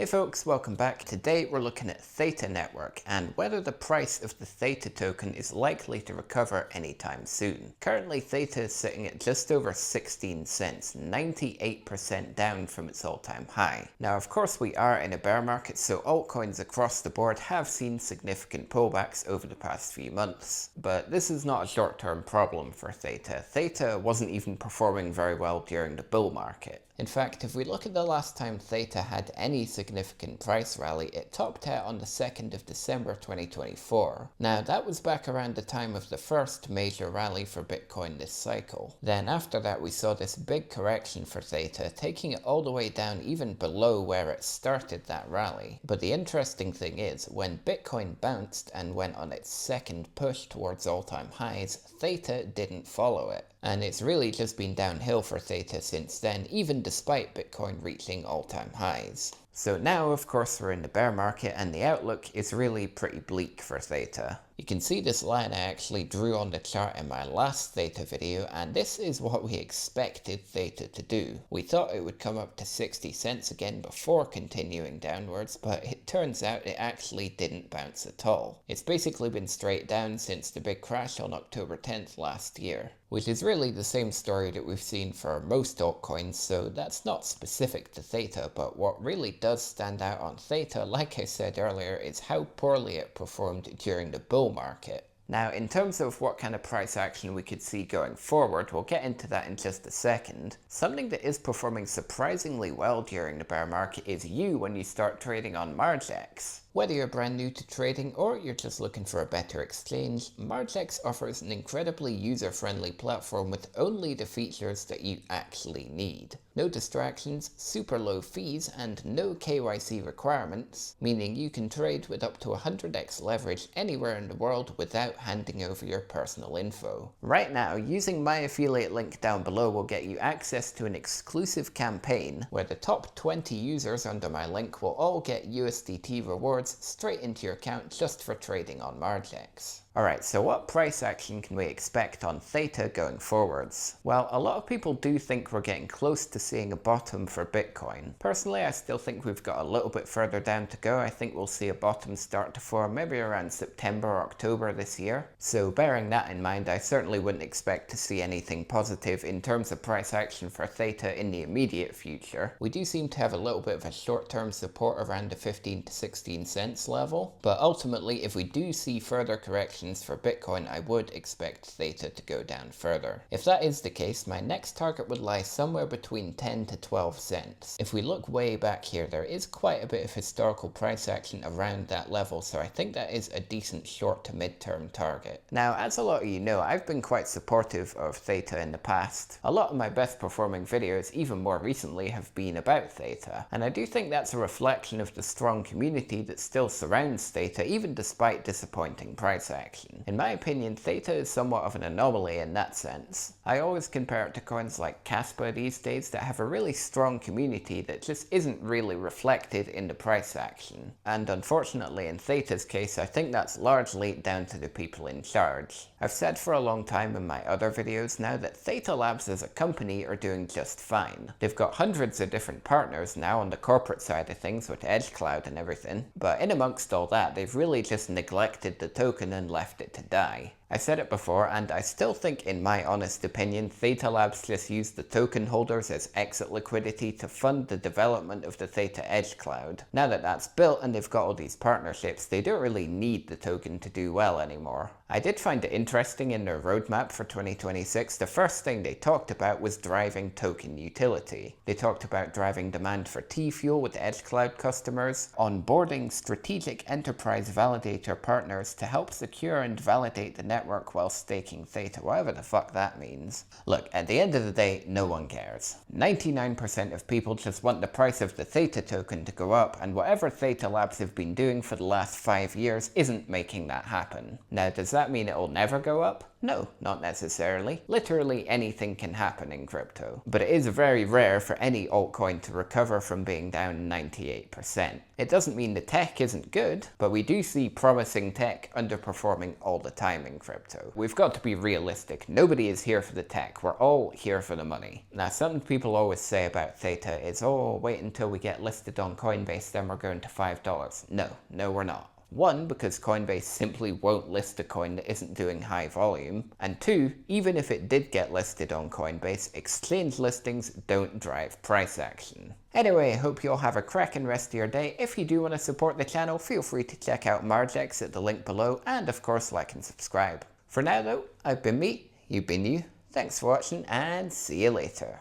Hey folks, welcome back. Today we're looking at Theta Network and whether the price of the Theta token is likely to recover anytime soon. Currently Theta is sitting at just over 16 cents, 98% down from its all-time high. Now of course we are in a bear market, so altcoins across the board have seen significant pullbacks over the past few months. But this is not a short-term problem for Theta. Theta wasn't even performing very well during the bull market. In fact, if we look at the last time Theta had any significant price rally, it topped out on the 2nd of December 2024. Now that was back around the time of the first major rally for Bitcoin this cycle. Then after that we saw this big correction for Theta, taking it all the way down even below where it started that rally. But the interesting thing is, when Bitcoin bounced and went on its second push towards all-time highs, Theta didn't follow it. And it's really just been downhill for Theta since then, even despite Bitcoin reaching all-time highs. So now of course we're in the bear market and the outlook is really pretty bleak for Theta. You can see this line I actually drew on the chart in my last Theta video, and this is what we expected Theta to do. We thought it would come up to 60 cents again before continuing downwards, but it turns out it actually didn't bounce at all. It's basically been straight down since the big crash on October 10th last year. Which is really the same story that we've seen for most altcoins, so that's not specific to Theta, but what really does stand out on Theta, like I said earlier, is how poorly it performed during the bull market. Now, in terms of what kind of price action we could see going forward, we'll get into that in just a second. Something that is performing surprisingly well during the bear market is you when you start trading on Margex. Whether you're brand new to trading or you're just looking for a better exchange, Margex offers an incredibly user-friendly platform with only the features that you actually need. No distractions, super low fees, and no KYC requirements, meaning you can trade with up to 100x leverage anywhere in the world without handing over your personal info. Right now, using my affiliate link down below will get you access to an exclusive campaign where the top 20 users under my link will all get USDT rewards straight into your account just for trading on Margex. Alright, so what price action can we expect on Theta going forwards? Well, a lot of people do think we're getting close to seeing a bottom for Bitcoin. Personally, I still think we've got a little bit further down to go. I think we'll see a bottom start to form maybe around September or October this year. So bearing that in mind, I certainly wouldn't expect to see anything positive in terms of price action for Theta in the immediate future. We do seem to have a little bit of a short-term support around the 15 to 16 cents level, but ultimately if we do see further corrections for Bitcoin, I would expect Theta to go down further. If that is the case, my next target would lie somewhere between 10 to 12 cents. If we look way back here, there is quite a bit of historical price action around that level, so I think that is a decent short to mid-term target. Now, as a lot of you know, I've been quite supportive of Theta in the past. A lot of my best performing videos, even more recently, have been about Theta, and I do think that's a reflection of the strong community that still surrounds Theta, even despite disappointing price action. In my opinion, Theta is somewhat of an anomaly in that sense. I always compare it to coins like Casper these days that have a really strong community that just isn't really reflected in the price action. And unfortunately in Theta's case, I think that's largely down to the people in charge. I've said for a long time in my other videos now that Theta Labs as a company are doing just fine. They've got hundreds of different partners now on the corporate side of things with EdgeCloud and everything, but in amongst all that, they've really just neglected the token and left it to die. I said it before, and I still think, in my honest opinion, Theta Labs just used the token holders as exit liquidity to fund the development of the Theta EdgeCloud. Now that that's built and they've got all these partnerships, they don't really need the token to do well anymore. I did find it interesting in their roadmap for 2026, the first thing they talked about was driving token utility. They talked about driving demand for TFUEL with EdgeCloud customers, onboarding strategic enterprise validator partners to help secure and validate the network while staking Theta, whatever the fuck that means. Look, at the end of the day, no one cares. 99% of people just want the price of the Theta token to go up, and whatever Theta Labs have been doing for the last 5 years isn't making that happen. Now, does that mean it'll never go up? No, not necessarily. Literally anything can happen in crypto. But it is very rare for any altcoin to recover from being down 98%. It doesn't mean the tech isn't good, but we do see promising tech underperforming all the time in crypto. We've got to be realistic. Nobody is here for the tech. We're all here for the money. Now, something people always say about Theta is, oh, wait until we get listed on Coinbase, then we're going to $5. No, we're not. One, because Coinbase simply won't list a coin that isn't doing high volume, and two, even if it did get listed on Coinbase, exchange listings don't drive price action. Anyway, I hope you all have a cracking rest of your day. If you do want to support the channel, feel free to check out Margex at the link below, and of course like and subscribe. For now though, I've been me, you've been you, thanks for watching, and see you later.